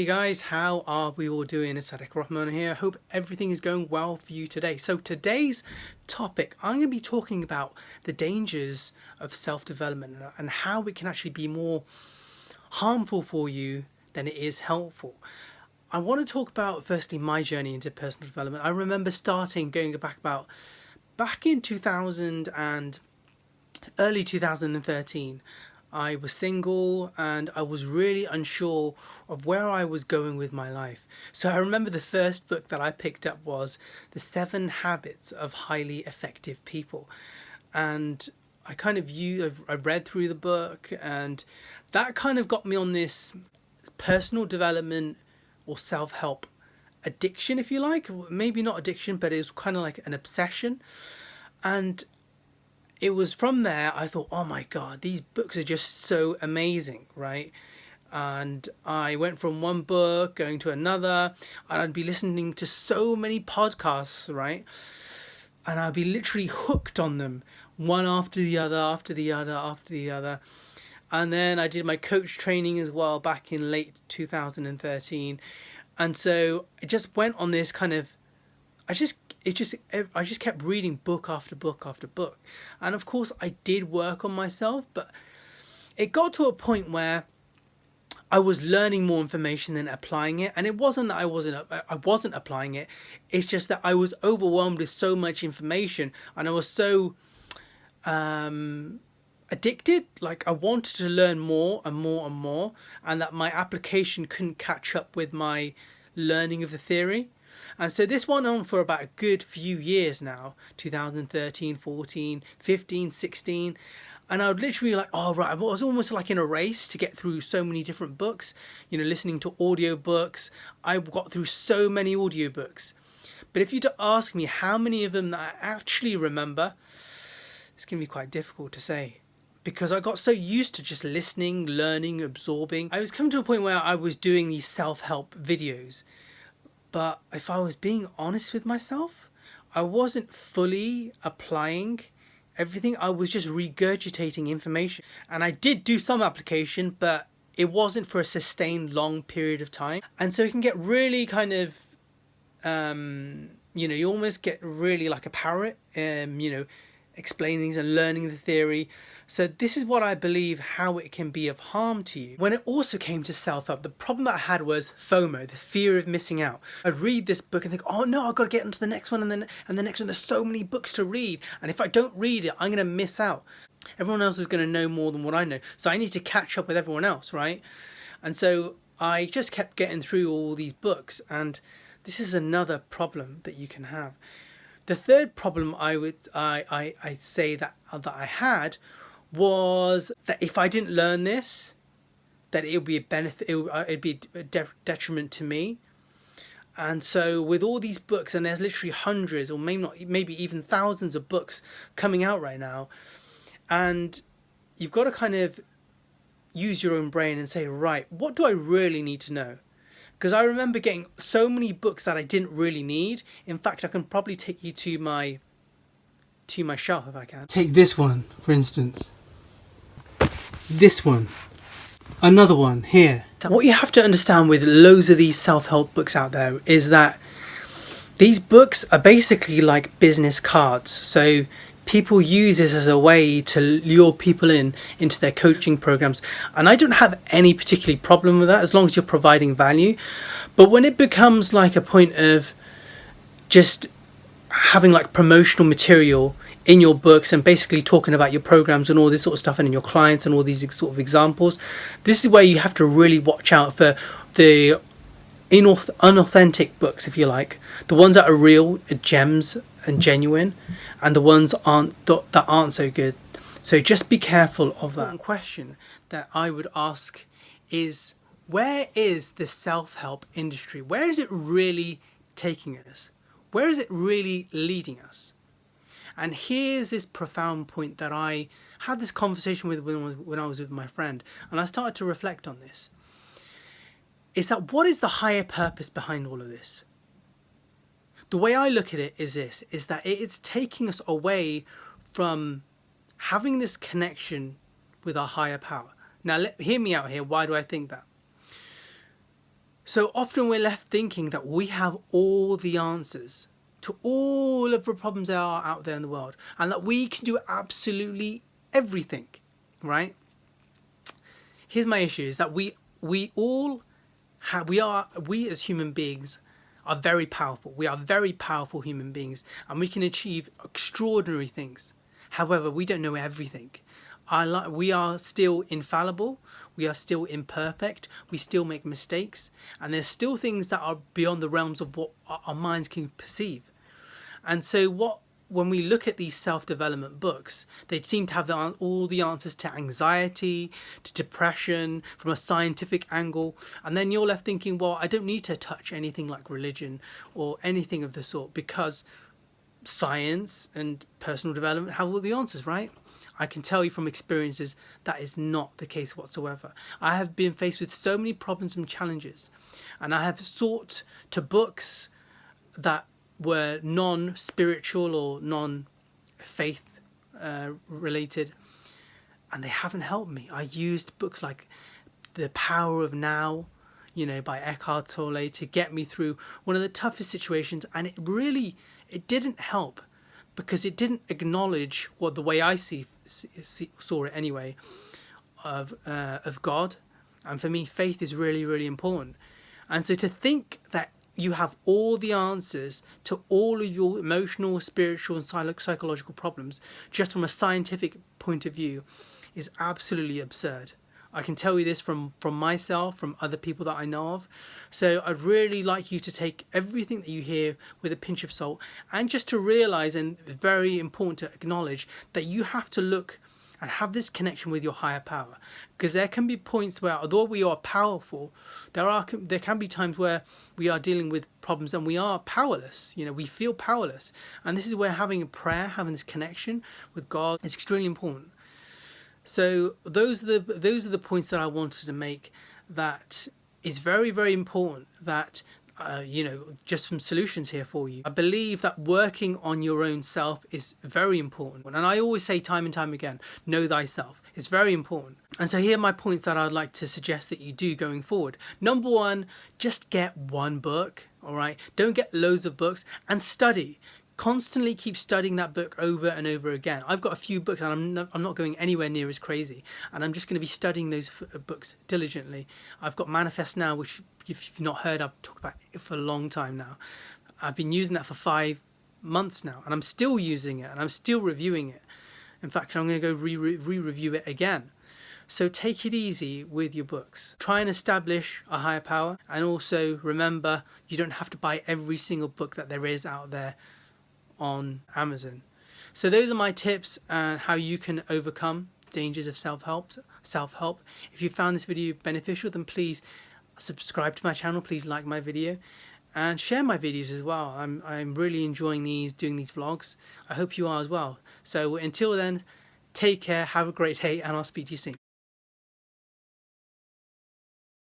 Hey guys, how are we all doing? It's Sadiq Rahman here. I hope everything is going well for you today. So today's topic, I'm going to be talking about the dangers of self-development and how it can actually be more harmful for you than it is helpful. I want to talk about firstly my journey into personal development. I remember going back in 2000 and early 2013. I was single and I was really unsure of where I was going with my life. So I remember the first book that I picked up was The 7 Habits of Highly Effective People. And I read through the book, and that kind of got me on this personal development or self-help addiction, if you like. Maybe not addiction, but it was kind of like an obsession. And it was from there I thought, oh my god, these books are just so amazing, right? And I went from one book going to another, and I'd be listening to so many podcasts, right? And I'd be literally hooked on them, one after the other, after the other, after the other. And then I did my coach training as well back in late 2013. And so it just went on this kind of I just I just kept reading book after book after book. And of course I did work on myself, but it got to a point where I was learning more information than applying it. And it wasn't that I wasn't applying it. It's just that I was overwhelmed with so much information, and I was so addicted. Like, I wanted to learn more and more and more, and that my application couldn't catch up with my learning of the theory. And so this went on for about a good few years now, 2013, 14, 15, 16. And I would literally be like, oh, right, I was almost like in a race to get through so many different books, listening to audiobooks. I got through so many audiobooks. But if you to ask me how many of them that I actually remember, it's going to be quite difficult to say. Because I got so used to just listening, learning, absorbing. I was coming to a point where I was doing these self-help videos. But if I was being honest with myself, I wasn't fully applying everything. I was just regurgitating information. And I did do some application, but it wasn't for a sustained long period of time. And so it can get really kind of, you almost get really like a parrot, explaining things and learning the theory. So this is what I believe how it can be of harm to you. When it also came to self-help, the problem that I had was FOMO, the fear of missing out. I'd read this book and think, oh no, I've got to get into the next one, and then the next one. There's so many books to read, and if I don't read it, I'm going to miss out. Everyone else is going to know more than what I know, so I need to catch up with everyone else, right? And so I just kept getting through all these books, and this is another problem that you can have. The third problem I say that I had was that if I didn't learn this, that it would be a benefit. It'd be a detriment to me. And so with all these books, and there's literally hundreds, or maybe even thousands of books coming out right now, and you've got to kind of use your own brain and say, right, what do I really need to know? Because I remember getting so many books that I didn't really need. In fact, I can probably take you to my shelf if I can. Take this one, for instance. This one. Another one here. What you have to understand with loads of these self-help books out there is that these books are basically like business cards. So people use this as a way to lure people into their coaching programs. And I don't have any particular problem with that as long as you're providing value. But when it becomes like a point of just having like promotional material in your books and basically talking about your programs and all this sort of stuff and in your clients and all these sort of examples, this is where you have to really watch out for the unauthentic books, if you like, the ones that are real, gems and genuine, and the ones that aren't so good. So just be careful of that. One question that I would ask is, where is the self-help industry? Where is it really taking us? Where is it really leading us? And here's this profound point that I had this conversation with when I was with my friend, and I started to reflect on this. Is that what is the higher purpose behind all of this? The way I look at it is this, is that it's taking us away from having this connection with our higher power. Now, hear me out here. Why do I think that? So often we're left thinking that we have all the answers to all of the problems that are out there in the world, and that we can do absolutely everything, right? Here's my issue: is that we all have, we as human beings are very powerful. We are very powerful human beings, and we can achieve extraordinary things. However, we don't know everything. We are still infallible. We are still imperfect. We still make mistakes, and there's still things that are beyond the realms of what our minds can perceive. And so, when we look at these self-development books, they seem to have all the answers to anxiety, to depression, from a scientific angle. And then you're left thinking, well, I don't need to touch anything like religion or anything of the sort, because science and personal development have all the answers, right? I can tell you from experiences that is not the case whatsoever. I have been faced with so many problems and challenges, and I have sought to books that were non-spiritual or non-faith related, and they haven't helped me. I used books like The Power of Now, by Eckhart Tolle, to get me through one of the toughest situations, and it didn't help, because it didn't acknowledge what the way I saw it anyway, of God. And for me, faith is really, really important. And so to think that you have all the answers to all of your emotional, spiritual, and psychological problems just from a scientific point of view is absolutely absurd. I can tell you this from myself, from other people that I know of. So I'd really like you to take everything that you hear with a pinch of salt, and just to realize, and very important to acknowledge, that you have to look and have this connection with your higher power. Because there can be points where, although we are powerful, there can be times where we are dealing with problems and we are powerless. We feel powerless. And this is where having a prayer, having this connection with God, is extremely important. So those are the points that I wanted to make, that is very, very important, that just some solutions here for you. I believe that working on your own self is very important. And I always say time and time again, know thyself. It's very important. And so here are my points that I'd like to suggest that you do going forward. Number one, just get one book, all right? Don't get loads of books, and study. Constantly keep studying that book over and over again. I've got a few books, and I'm not going anywhere near as crazy, and I'm just going to be studying those books diligently. I've got Manifest Now, which, if you've not heard, I've talked about it for a long time now. I've been using that for 5 months now, and I'm still using it, and I'm still reviewing it. In fact, I'm going to go re-review it again. So take it easy with your books. Try and establish a higher power, and also remember, you don't have to buy every single book that there is out there on Amazon. So those are my tips on how you can overcome dangers of self-help. If you found this video beneficial, then please subscribe to my channel, please like my video, and share my videos as well. I'm really enjoying doing these vlogs. I hope you are as well. So until then, take care, have a great day, and I'll speak to you soon.